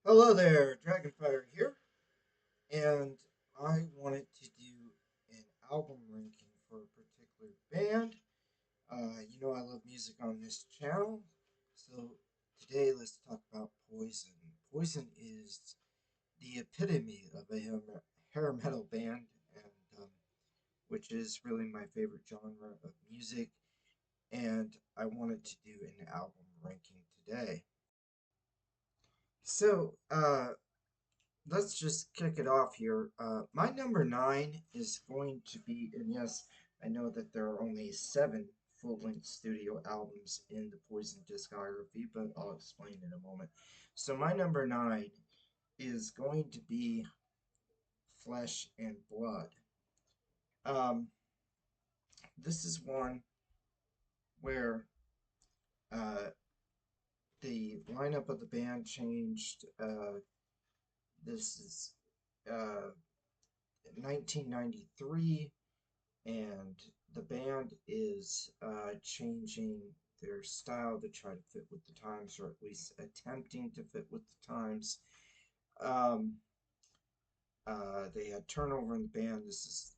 Hello there, Dragonfire here, and I wanted to do an album ranking for a particular band. I love music on this channel, so today let's talk about Poison. Poison is the epitome of a hair metal band, and which is really my favorite genre of music, and I wanted to do an album ranking today. So, let's just kick it off here. My number nine is going to be, and yes, I know that there are only seven full-length studio albums in the Poison discography, but I'll explain in a moment. So my number nine is going to be Flesh and Blood. Um, this is one where uh, the lineup of the band changed. This is uh, 1993. And the band is changing their style to try to fit with the times, or at least attempting to fit with the times. Um, they had turnover in the band. This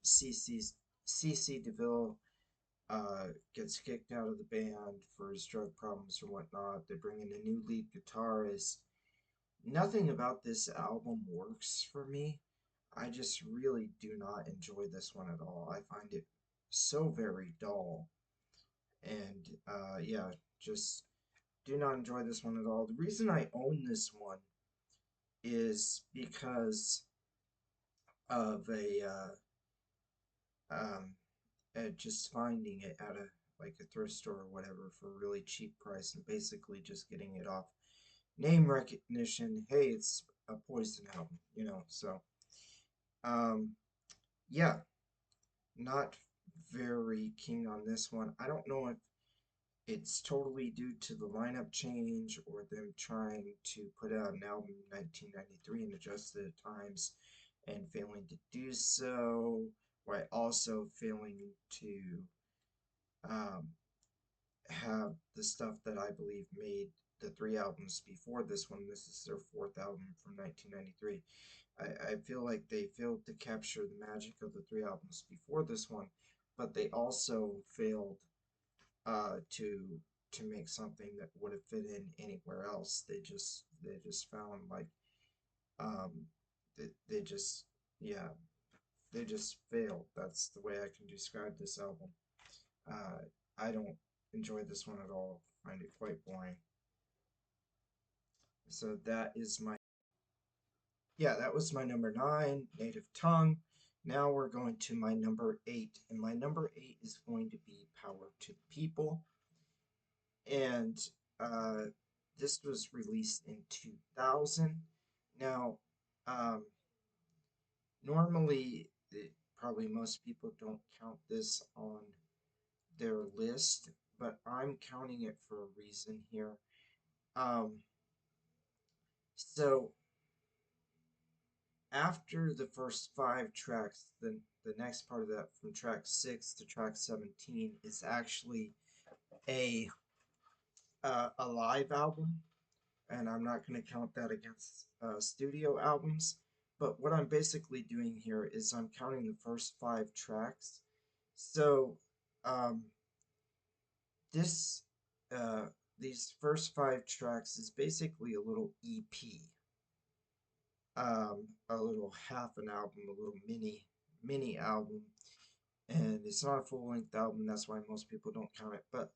is CC DeVille gets kicked out of the band for his drug problems or whatnot. They bring in a new lead guitarist. Nothing about this album works for me. I just really do not enjoy this one at all. I find it so very dull. And yeah, just do not enjoy this one at all. The reason I own this one is because of um, just finding it at a like a thrift store or whatever for a really cheap price and basically just getting it off name recognition. Hey, it's a Poison album, So um, yeah, not very keen on this one. I don't know if it's totally due to the lineup change or them trying to put out an album in 1993 and adjust to the times and failing to do so, while also failing to um, have the stuff that I believe made the three albums before this one. This is their fourth album from 1993. I feel like they failed to capture the magic of the three albums before this one, but they also failed to make something that would have fit in anywhere else. They just found like um they just yeah they just failed. That's the way I can describe this album. Uh, I don't enjoy this one at all. Find it quite boring. So that is my yeah, that was my number nine, Native Tongue. Now we're going to my number eight, and my number eight is going to be Power to the People. And uh, this was released in 2000. Now, um, normally, probably most people don't count this on their list, but I'm counting it for a reason here. Um, so after the first five tracks, the next part of that from track 6 to track 17 is actually a a live album, and I'm not going to count that against studio albums. But what I'm basically doing here is I'm counting the first five tracks. So um, this uh, these first five tracks is basically a little EP, a little half an album, a little mini album, and it's not a full length album. That's why most people don't count it. But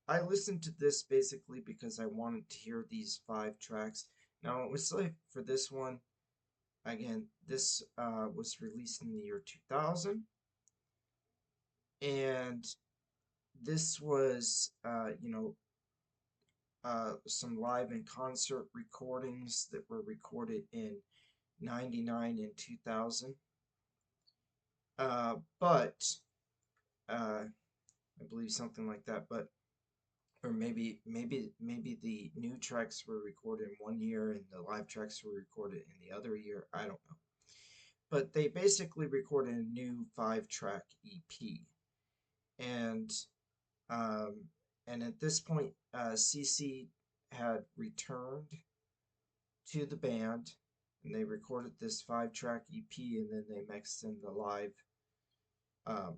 I listened to this basically because I wanted to hear these five tracks. Now, it was like for this one, again, this was released in the year 2000, and this was, some live and concert recordings that were recorded in 99 and 2000. But I believe something like that. But or maybe the new tracks were recorded in one year and the live tracks were recorded in the other year. I don't know. But they basically recorded a new five-track EP, and um, and at this point, CC had returned to the band, and they recorded this 5-track EP, and then they mixed in um,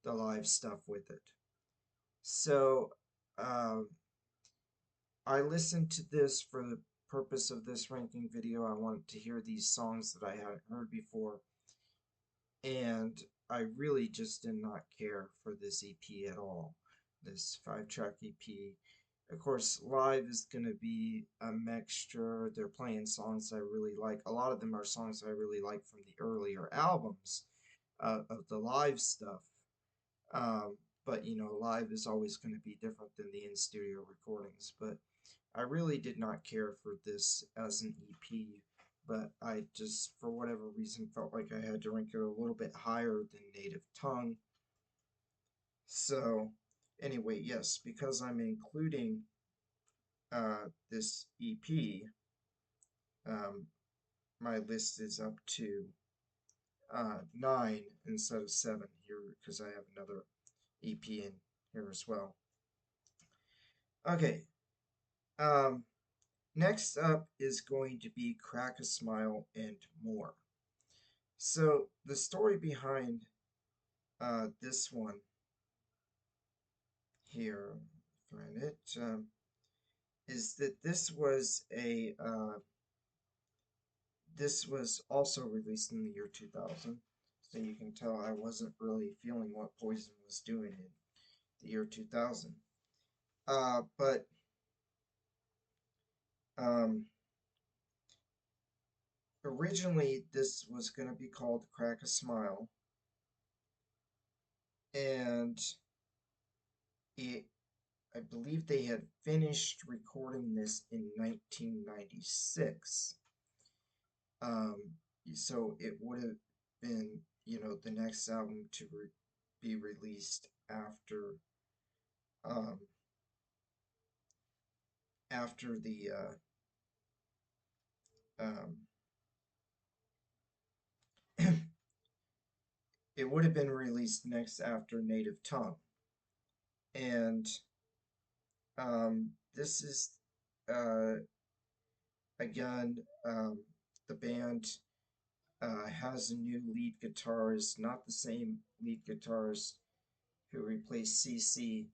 the live stuff with it. So um, I listened to this for the purpose of this ranking video. I wanted to hear these songs that I hadn't heard before, and I really just did not care for this EP at all. This 5-track EP. Of course, live is going to be a mixture. They're playing songs I really like. A lot of them are songs I really like from the earlier albums of the live stuff. Um, but you know, live is always going to be different than the in-studio recordings. But I really did not care for this as an EP, but I just, for whatever reason, felt like I had to rank it a little bit higher than Native Tongue. So, anyway, yes, because I'm including this EP, um, my list is up to 9 instead of 7 here because I have another EP in here as well. Okay, um, next up is going to be Crack a Smile and More. So the story behind this one here, find it, is that this was also released in the year 2000. So you can tell I wasn't really feeling what Poison was doing in the year 2000. But um, originally this was going to be called Crack a Smile, and it I believe they had finished recording this in 1996. Um, so it would have been, you know, the next album to be released um, after the um, it would have been released next after Native Tongue, and this is uh, again the band has a new lead guitarist, not the same lead guitarist who replaced CC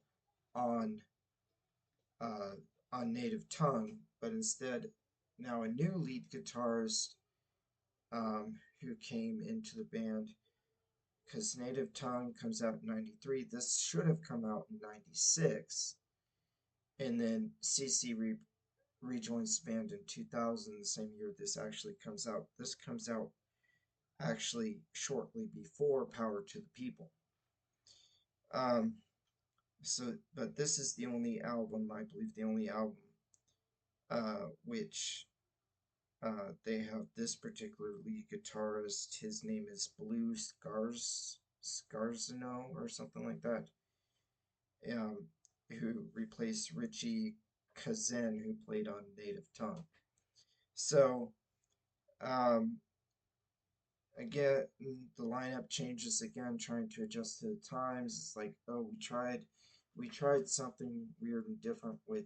on uh, on Native Tongue, but instead now a new lead guitarist who came into the band because Native Tongue comes out in 93. This should have come out in 96. And then CC rejoins the band in 2000, the same year this actually comes out. This comes out actually shortly before Power to the People. Um, but this is the only album, I believe, the only album which they have this particular lead guitarist. His name is Blue Scarzino or something like that, um, who replaced Richie Kazan, who played on Native Tongue. So, um, again, the lineup changes again, trying to adjust to the times. It's like, oh, we tried something weird and different with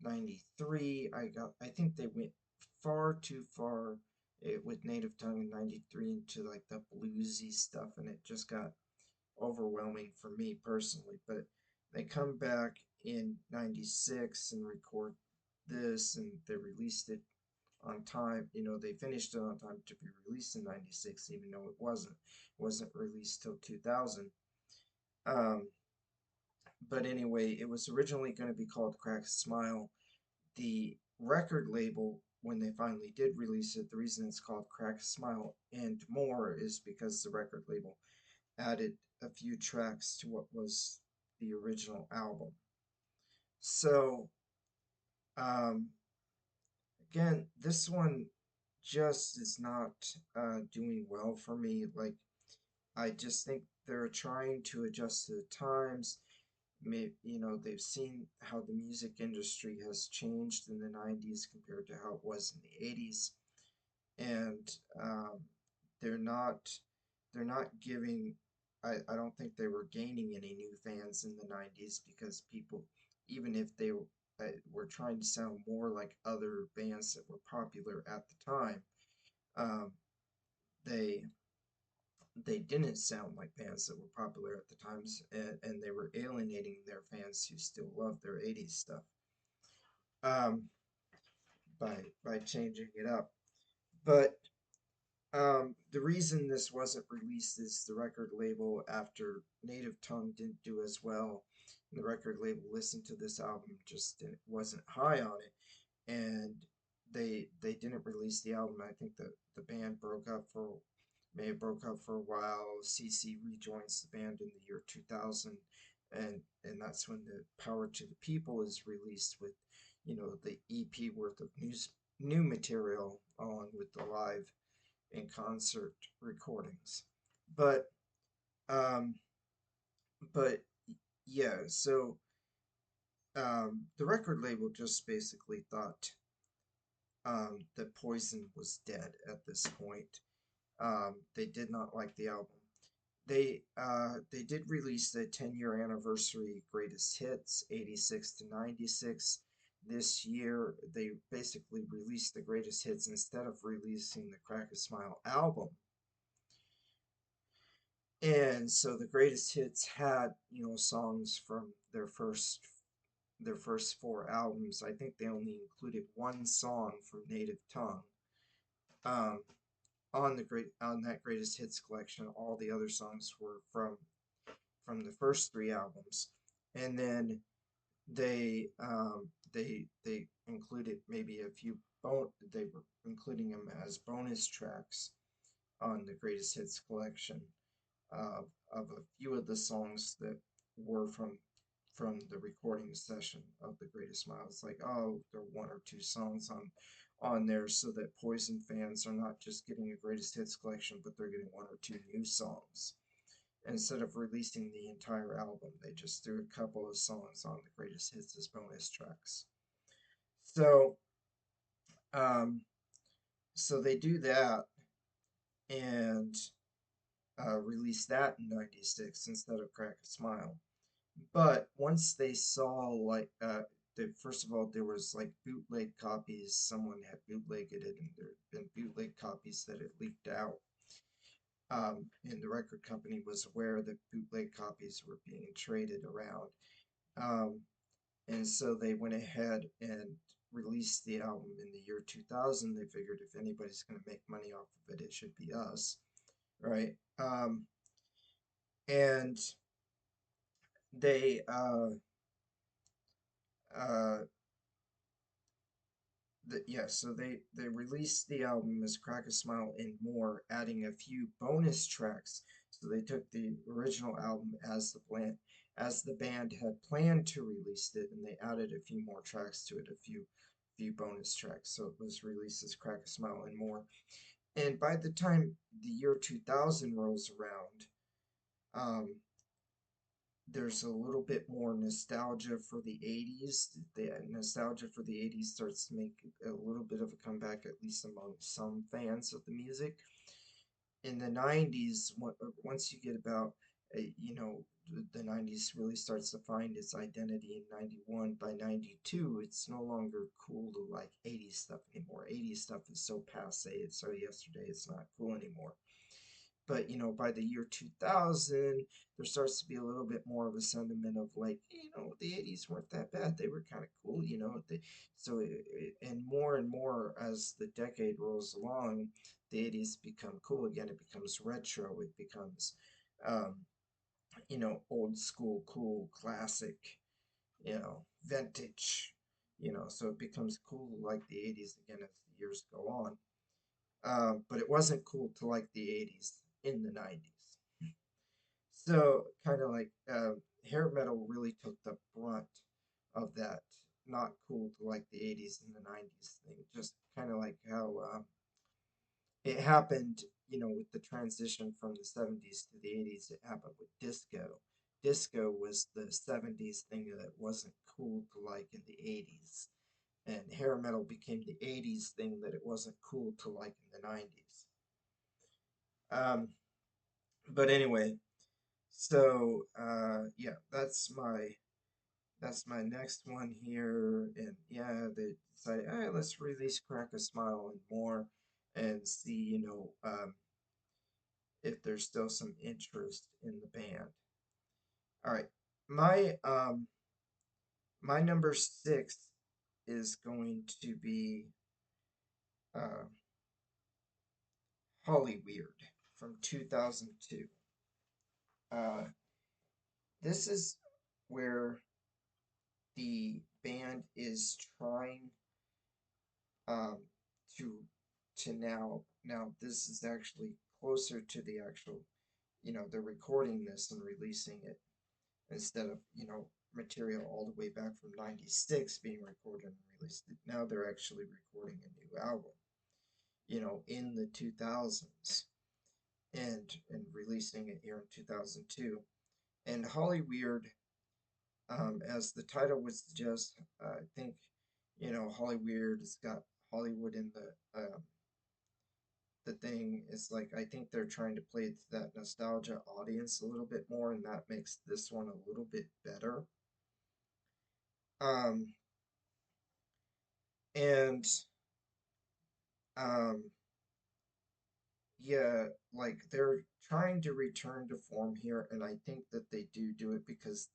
93. I think they went far too far with Native Tongue in 93 into like the bluesy stuff, and it just got overwhelming for me personally. But they come back in 96 and record this, and they released it on time. You know, they finished it on time to be released in 96, even though it wasn't released till 2000. Um, but anyway, it was originally going to be called Crack a Smile. The record label, when they finally did release it, the reason it's called Crack a Smile and More is because the record label added a few tracks to what was the original album. So, um, again, this one just is not doing well for me. Like, I just think they're trying to adjust to the times. Maybe, you know, they've seen how the music industry has changed in the 90s compared to how it was in the 80s. And they're not they're not giving I don't think they were gaining any new fans in the 90s because people, even if they were trying to sound more like other bands that were popular at the time. Um, they they didn't sound like bands that were popular at the times, and they were alienating their fans who still loved their 80s stuff, um, by changing it up. But the reason this wasn't released is the record label, after Native Tongue didn't do as well, the record label listened to this album, just wasn't high on it, and they didn't release the album. I think the band may have broke up for a while. CC rejoins the band in the year 2000, and that's when the Power to the People is released with, the EP worth of new material along with the live and concert recordings. But um, but yeah, so the record label just basically thought that Poison was dead at this point. They did not like the album. They did release the 10-year anniversary greatest hits, 86 to 96. This year they basically released the greatest hits instead of releasing the Crack a Smile album. And so the greatest hits had, songs from their first four albums. I think they only included one song from Native Tongue. Um, on that greatest hits collection. All the other songs were from the first three albums, and then they included maybe a few they were including them as bonus tracks on the greatest hits collection, of a few of the songs that were from the recording session of the Greatest Smiles. Like, oh, there are one or two songs on there, so that Poison fans are not just getting a greatest hits collection, but they're getting one or two new songs. Instead of releasing the entire album, they just threw a couple of songs on the greatest hits as bonus tracks. So, um, so they do that, and release that in '96 instead of Crack a Smile. But once they saw, like, first of all, there was like bootleg copies. Someone had bootlegged it, and there had been bootleg copies that had leaked out. And the record company was aware that bootleg copies were being traded around. Um, and so they went ahead and released the album in the year 2000. They figured if anybody's going to make money off of it, it should be us, right? And they uh, so they released the album as Crack a Smile and More, adding a few bonus tracks. So they took the original album as the band had planned to release it, and they added a few more tracks to it, a few bonus tracks. So it was released as Crack a Smile and More. And by the time the year 2000 rolls around, um, there's a little bit more nostalgia for the 80s. The nostalgia for the 80s starts to make a little bit of a comeback, at least among some fans of the music. In the 90s, once you get about, the 90s really starts to find its identity in 91. By 92, it's no longer cool to like 80s stuff anymore. 80s stuff is so passe, it's so yesterday, it's not cool anymore. But by the year 2000, there starts to be a little bit more of a sentiment of like, the 80s weren't that bad. They were kind of cool, and more as the decade rolls along, the 80s become cool again. It becomes retro. It becomes, um, old school, cool, classic, vintage, so it becomes cool like the 80s again as the years go on. But it wasn't cool to like the 80s in the 90s. So kind of like, hair metal really took the brunt of that not cool to like the 80s and the 90s thing. Just kind of like how it happened, with the transition from the 70s to the 80s. It happened with disco. Disco was the 70s thing that wasn't cool to like in the 80s. And hair metal became the 80s thing that it wasn't cool to like in the 90s. Um, but anyway, so yeah, that's my next one here. And yeah, they decided, all right, let's release Crack a Smile and more and see, if there's still some interest in the band. All right. My my number six is going to be uh Hollyweird from 2002. Uh this is where the band is trying um, to now this is actually closer to the actual, they're recording this and releasing it instead of, material all the way back from 96 being recorded and released. Now they're actually recording a new album, in the 2000s and releasing it here in 2002. And Hollyweird, as the title would suggest, I think, Hollyweird has got Hollywood in the thing. Is like, I think they're trying to play to that nostalgia audience a little bit more, and that makes this one a little bit better. Um, and um, yeah, like they're trying to return to form here, and I think that they do it because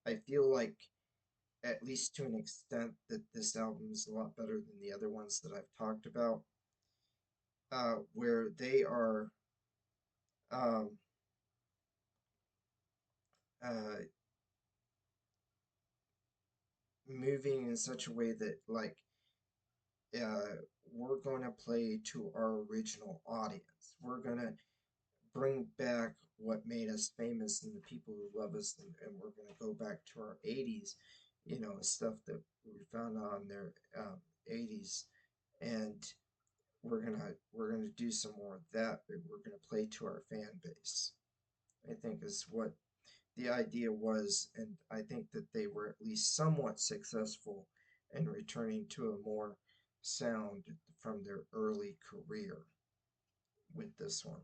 I feel like, at least to an extent, that this album is a lot better than the other ones that I've talked about, where they are um, uh, moving in such a way that, like, uh, we're going to play to our original audience. We're going to bring back what made us famous and the people who love us, and we're going to go back to our 80s, stuff that we found on their 80s, and we're gonna do some more of that, but we're gonna play to our fan base. I think is what the idea was, and I think that they were at least somewhat successful in returning to a more sound from their early career with this one.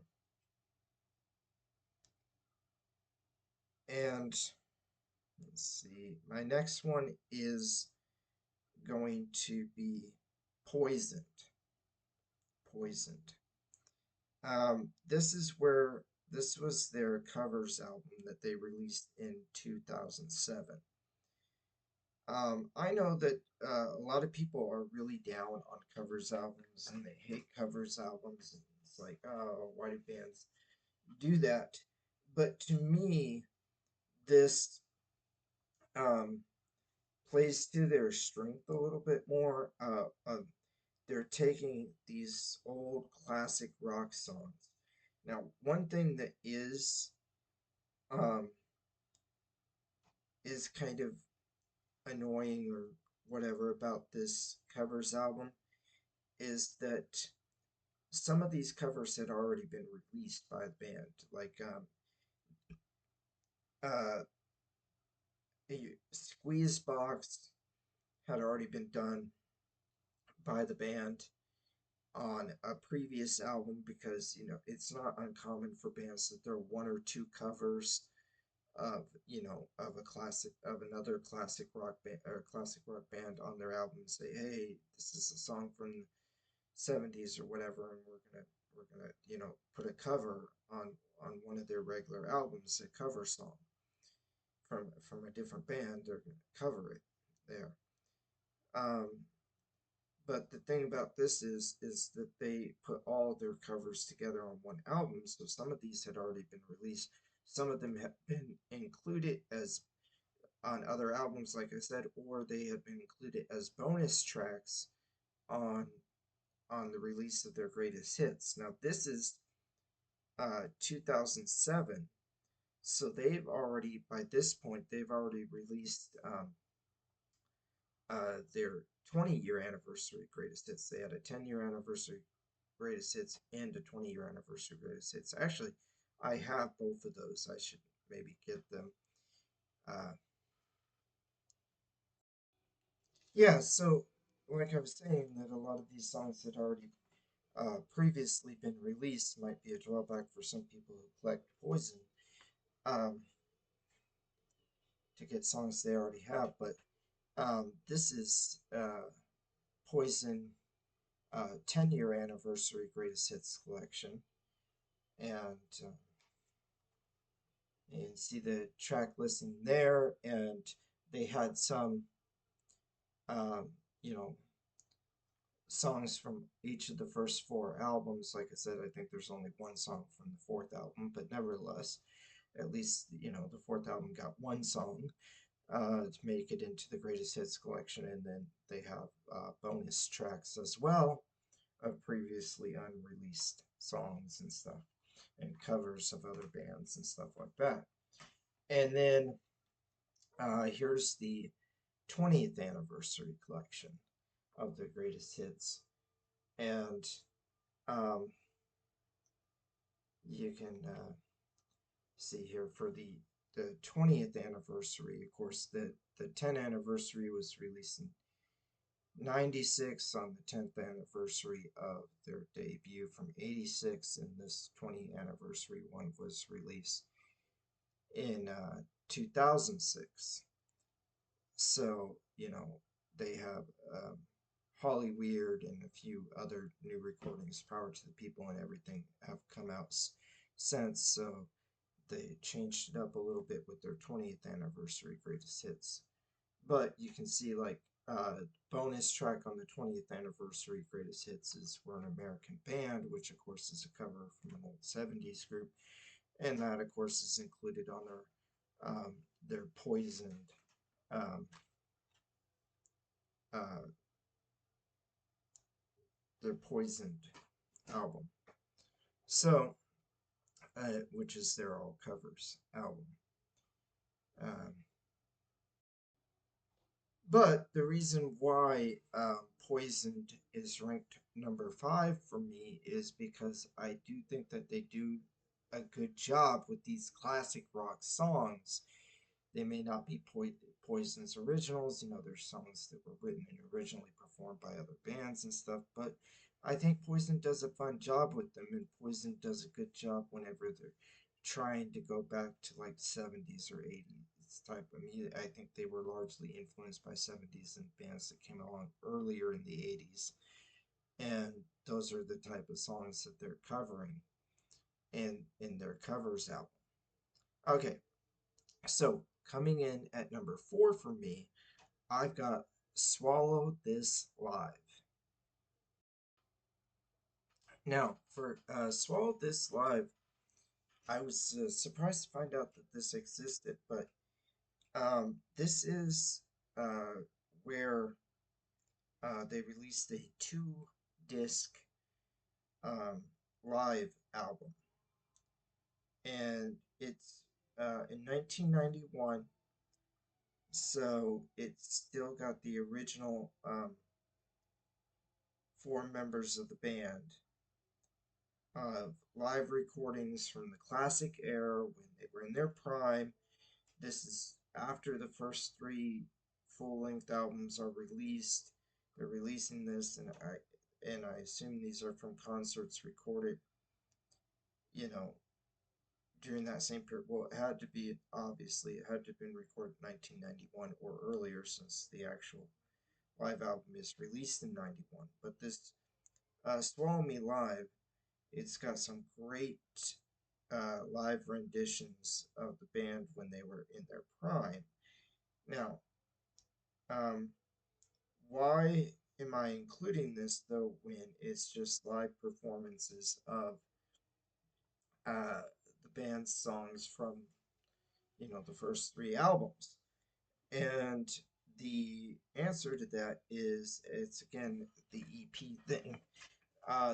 And let's see, my next one is going to be Poisoned. Poisoned. This was their covers album that they released in 2007. I know that a lot of people are really down on covers albums and they hate covers albums. And it's like, oh, why do bands do that? But to me, this um, plays to their strength a little bit more. They're taking these old classic rock songs. Now, one thing that um, is kind of annoying or whatever about this covers album is that some of these covers had already been released by the band. Like, uh, Squeeze Box had already been done by the band on a previous album because, it's not uncommon for bands that there are one or two covers of a classic, of another classic rock band or classic rock band on their album and say, hey, this is a song from the 70s or whatever, and we're gonna put a cover on one of their regular albums, a cover song from a different band. They're gonna cover it there. Um, but the thing about this is that they put all their covers together on one album, so some of these had already been released. Some of them have been included as on other albums, like I said, or they have been included as bonus tracks on the release of their greatest hits. Now this is 2007, so they've already, by this point, they've already released their 20-year anniversary greatest hits. They had a 10-year anniversary greatest hits and a 20-year anniversary greatest hits. Actually, I have both of those. I should maybe get them. Uh, yeah, so like I was saying, that a lot of these songs had already previously been released might be a drawback for some people who collect Poison. Um, to get songs they already have. But this is Poison 10-year anniversary greatest hits collection, and you can see the track listing there, and they had some um, you know songs from each of the first four albums. Like I said, I think there's only one song from the fourth album, but nevertheless, at least the fourth album got one song to make it into the greatest hits collection, and then they have bonus tracks as well of previously unreleased songs and stuff, and covers of other bands and stuff like that. And then here's the 20th anniversary collection of the greatest hits, and um, you can see here for the 20th anniversary. Of course, the 10th anniversary was released in 96 on the 10th anniversary of their debut from 86, and this 20th anniversary one was released in 2006. So, they have Holly Weird and a few other new recordings, Power to the People and everything, have come out since. So they changed it up a little bit with their 20th anniversary greatest hits. But you can see, like, bonus track on the 20th anniversary greatest hits is We're an American Band, which of course is a cover from an old 70s group, and that of course is included on their Poisoned um, uh, their Poisoned album. So, which is their all covers album. Um, but the reason why Poisoned is ranked number 5 for me is because I do think that they do a good job with these classic rock songs. They may not be Poison's originals, there's songs that were written and originally performed by other bands and stuff, but I think Poison does a fun job with them, and Poison does a good job whenever they're trying to go back to like 70s or 80s type of music. I think they were largely influenced by 70s and bands that came along earlier in the 80s, and those are the type of songs that they're covering in their covers album. Okay, so coming in at number 4 for me, I've got Swallow This Live. Now, for Swallow This Live, I was surprised to find out that this existed, but this is where they released a 2-disc um, live album, and it's in 1991, so it's still got the original 4 members of the band of live recordings from the classic era when they were in their prime. This is after the first 3 full-length albums are released. They're releasing this, and I assume these are from concerts recorded, you know, during that same period. Well, it had to be, obviously, it had to have been recorded in 1991 or earlier, since the actual live album is released in 91. But this Swallow Me Live, it's got some great live renditions of the band when they were in their prime. Now, um, why am I including this though when it's just live performances of uh, the band's songs from the first 3 albums? And the answer to that is it's again the EP thing.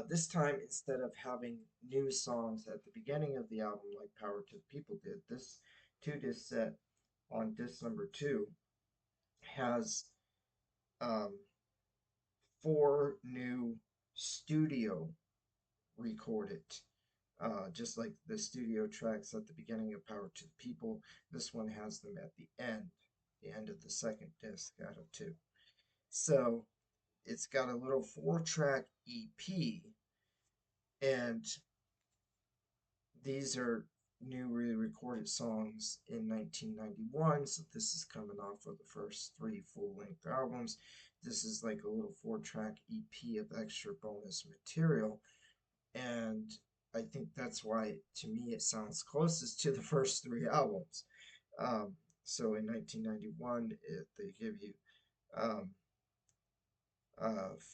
This time, instead of having new songs at the beginning of the album like Power to the People did, this 2-disc set on disc number 2 has um, 4 new studio recorded. Just like the studio tracks at the beginning of Power to the People, this one has them at the end of the second disc out of 2. So it's got a little 4-track EP, and these are new re-recorded songs in 1991. So this is coming off of the first three full-length albums. This is like a little 4-track EP of extra bonus material, and I think that's why, to me, it sounds closest to the first three albums. Um, so in 1991, they give you um,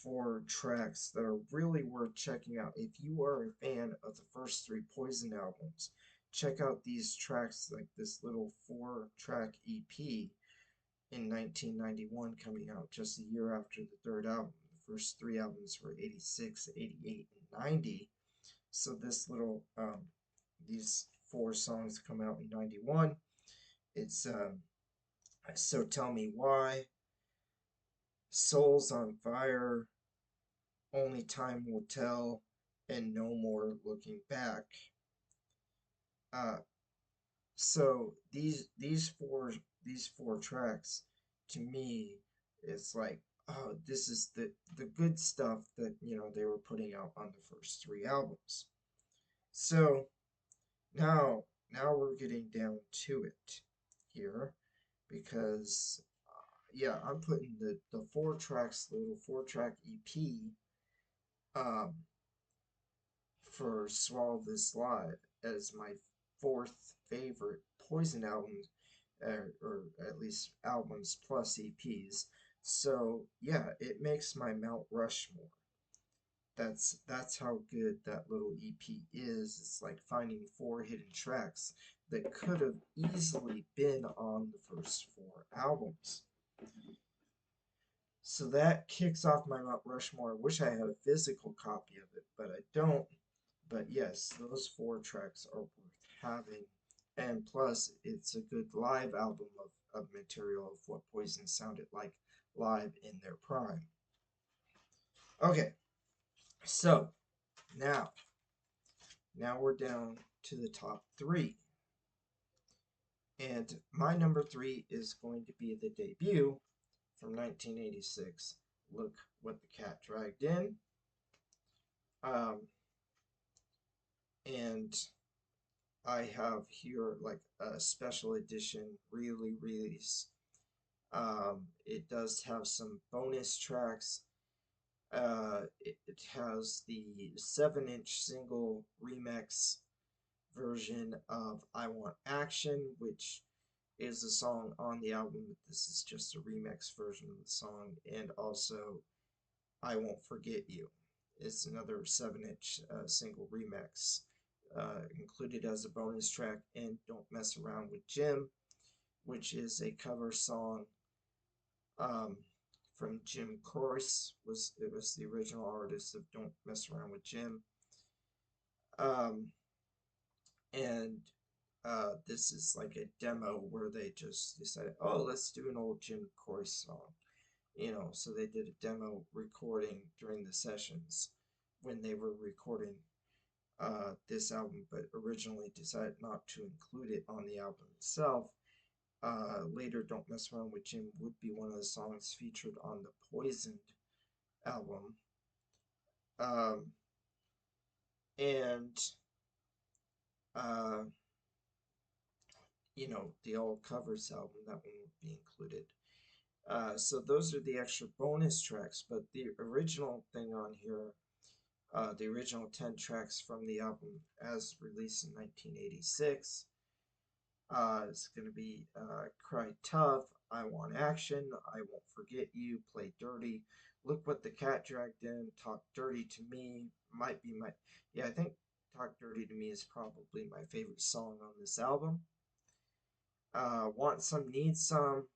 4 tracks that are really worth checking out. If you are a fan of the first three Poison albums, check out these tracks, like this little 4-track EP in 1991, coming out just a year after the third album. The first three albums were 86, 88, and 90. So these 4 songs come out in 91. It's So Tell Me Why, Souls on Fire, Only Time Will Tell, and No More Looking Back. Uh, so these four tracks, to me, it's like, oh, this is the good stuff that they were putting out on the first three albums. So now we're getting down to it here, because yeah, I'm putting the 4 tracks, the little 4-track EP, um for Swallow This Live as my fourth favorite Poison album, or at least albums plus EPs. So yeah, it makes my Mount Rushmore. That's how good that little EP is. It's like finding 4 hidden tracks that could have easily been on the first 4 albums. So that kicks off my Mount Rushmore. I wish I had a physical copy of it, but I don't. But yes, those 4 tracks are worth having. And plus, it's a good live album of material of what Poison sounded like live in their prime. Okay, so now, we're down to the top 3. And my number 3 is going to be the debut from 1986. Look What the Cat Dragged In. And I have here like a special edition re-release. It does have some bonus tracks. It has the 7-inch single remix version of I Want Action, which is a song on the album, but this is just a remix version of the song. And also I Won't Forget You. It's another 7-inch single remix, included as a bonus track. And Don't Mess Around with Jim, which is a cover song um, from Jim Corse. It was the original artist of Don't Mess Around with Jim. Um, and this is like a demo where they just decided, oh, let's do an old Jim Corse song. So they did a demo recording during the sessions when they were recording this album, but originally decided not to include it on the album itself. Later, Don't Mess Around with Jim would be one of the songs featured on the Poisoned album. Um, and, uh, the All Covers album, that one would be included. So those are the extra bonus tracks, but the original thing on here, the original 10 tracks from the album as released in 1986, is going to be Cry Tough, I Want Action, I Won't Forget You, Play Dirty, Look What the Cat Dragged In, Talk Dirty to Me, might be my, yeah, I think Talk Dirty to Me is probably my favorite song on this album. Want Some, Need Some,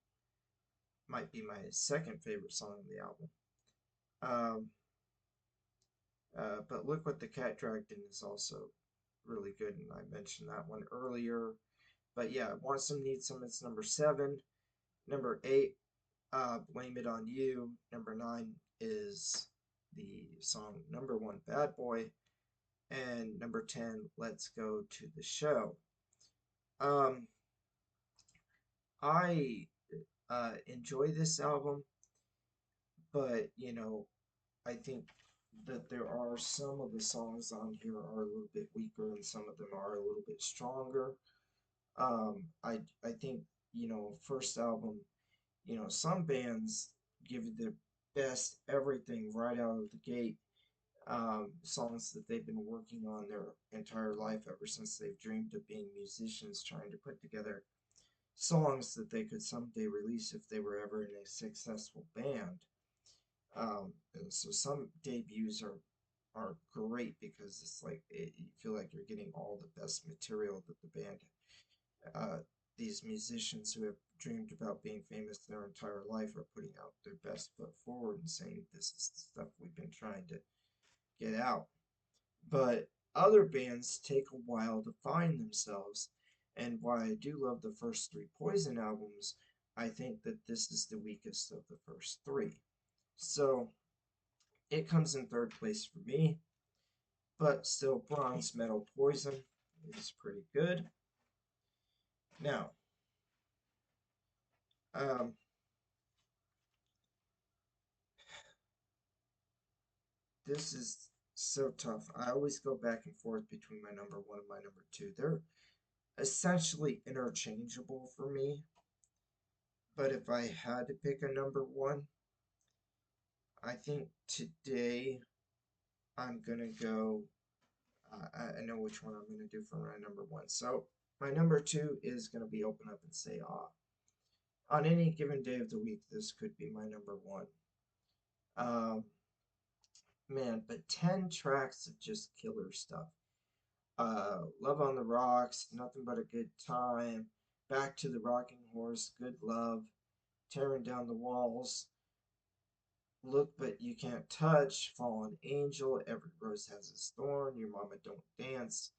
might be my second favorite song on the album. But Look What the Cat Dragged In is also really good, and I mentioned that one earlier. But yeah, Want Some, Need Some, it's number 7. Number 8, Blame It On You. Number 9 is the song Number 1, Bad Boy. And number 10, Let's Go to the Show. I enjoy this album, but I think that there are some of the songs on here are a little bit weaker and some of them are a little bit stronger. I think, first album, some bands give you the best everything right out of the gate. Songs that they've been working on their entire life ever since they've dreamed of being musicians, trying to put together songs that they could someday release if they were ever in a successful band. And so some debuts are great because it's like you feel like you're getting all the best material that the band, uh, these musicians who have dreamed about being famous their entire life are putting out their best foot forward and saying this is the stuff we've been trying to get out. But other bands take a while to find themselves, and while I do love the first three Poison albums, I think that this is the weakest of the first three. So it comes in third place for me, but still Bronze Medal Poison is pretty good. Now, um, this is so tough. I always go back and forth between my number one and my number two. They're essentially interchangeable for me, but if I had to pick a number one, I think today I'm gonna go. I know which one I'm gonna do for my number one. So my number two is gonna be Open Up and Say Ah. On any given day of the week, this could be my number one. Um, man, but 10 tracks of just killer stuff. Love on the Rocks, Nothing But a Good Time, Back to the Rocking Horse, Good Love, Tearing Down the Walls, Look But You Can't Touch, Fallen Angel, Every Rose Has Its Thorn, Your Mama Don't Dance,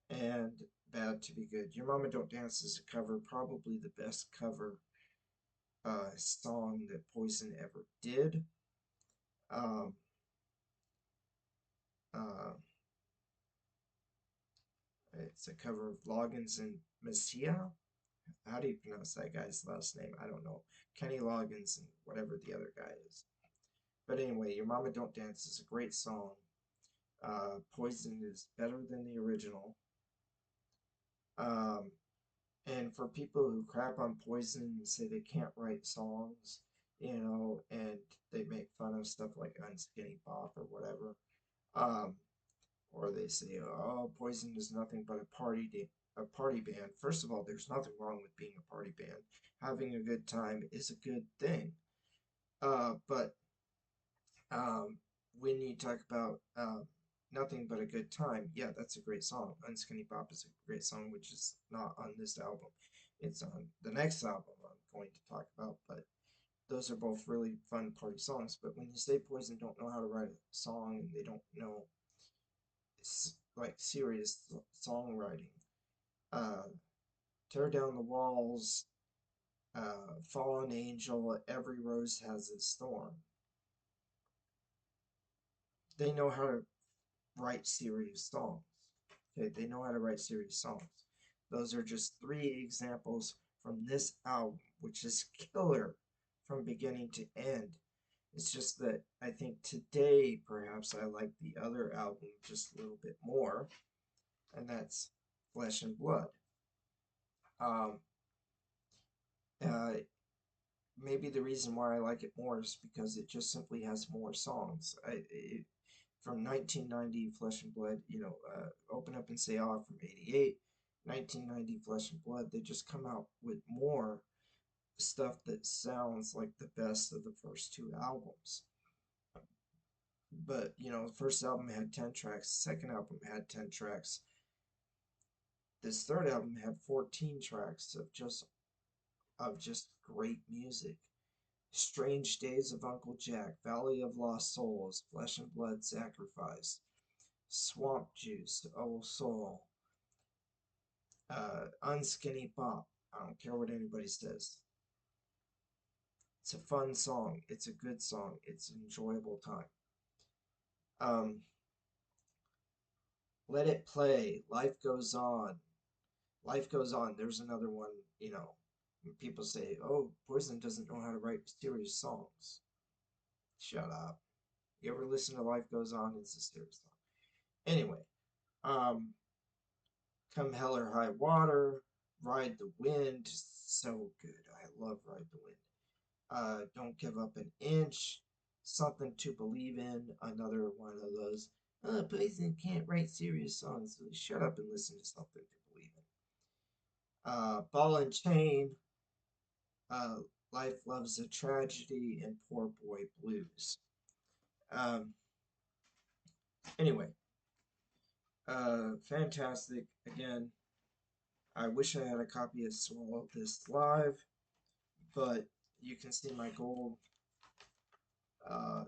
and Bad to Be Good. Your Mama Don't Dance is a cover, probably the best cover song that Poison ever did. Um, uh, it's a cover of Loggins and Messiah. How do you pronounce that guy's last name? I don't know. Kenny Loggins and whatever the other guy is. But anyway, Your Mama Don't Dance is a great song. Poison is better than the original. Um, and for people who crap on Poison and say they can't write songs, and they make fun of stuff like Unskinny Bop or whatever, um, or they say, "Oh, Poison is nothing but a party band." First of all, there's nothing wrong with being a party band. Having a good time is a good thing. But um, when you talk about Nothing But a Good Time, yeah, that's a great song. Unskinny Bop is a great song, which is not on this album. It's on the next album I'm going to talk about, but those are both really fun party songs. But when you say Poison don't know how to write a song and they don't know like serious songwriting, uh, Tear Down the Walls, Fallen Angel, Every Rose Has Its Thorn. They know how to write serious songs. Okay, they know how to write serious songs. Those are just three examples from this album, which is killer from beginning to end. It's just that I think today perhaps I like the other album just a little bit more, and that's Flesh and Blood. Um, uh, Maybe the reason why I like it more is because it just simply has more songs. From 1990, Flesh and Blood, Open Up and Say Off from 88, 1990, Flesh and Blood, they just come out with more stuff that sounds like the best of the first two albums. But, the first album had 10 tracks, the second album had 10 tracks. This third album had 14 tracks of just great music. Strange Days of Uncle Jack, Valley of Lost Souls, Flesh and Blood Sacrifice, Swamp Juice, Oh Soul, Unskinny Bop. I don't care what anybody says. It's a fun song. It's a good song. It's an enjoyable time. Um, Let It Play, Life Goes On. Life Goes On. There's another one, when people say, oh, Poison doesn't know how to write serious songs. Shut up. You ever listen to Life Goes On? It's a serious song. Anyway, um, Come Hell or High Water, Ride the Wind, so good. I love Ride the Wind. Don't Give Up an Inch, Something to Believe in, another one of those. Poison can't write serious songs. So shut up and listen to Something to Believe in. Ball and Chain, uh, Life Loves a Tragedy, and Poor Boy Blues. Um, anyway, fantastic. Again, I wish I had a copy of Swallow This Live, but you can see my gold,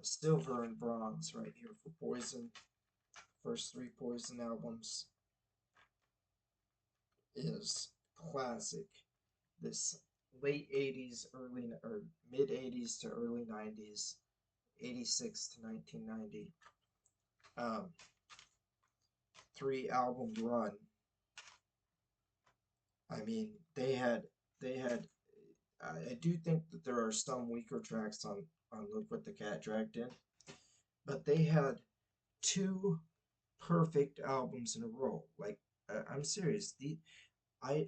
silver, and bronze right here for Poison. First three Poison albums is classic. This late 80s, early or mid 80s to early 90s, 86 to 1990. Um, 3 album run. I mean, they had. I do think that there are some weaker tracks on Look What the Cat Dragged In, but they had 2 perfect albums in a row. Like, I'm serious. I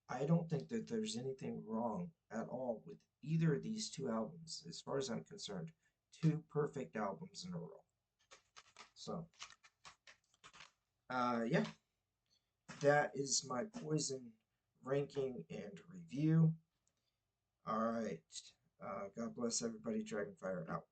I don't think that there's anything wrong at all with either of these 2 albums, as far as I'm concerned. 2 perfect albums in a row. So, yeah, that is my Poison ranking and review. All right. God bless everybody. Dragonfire out.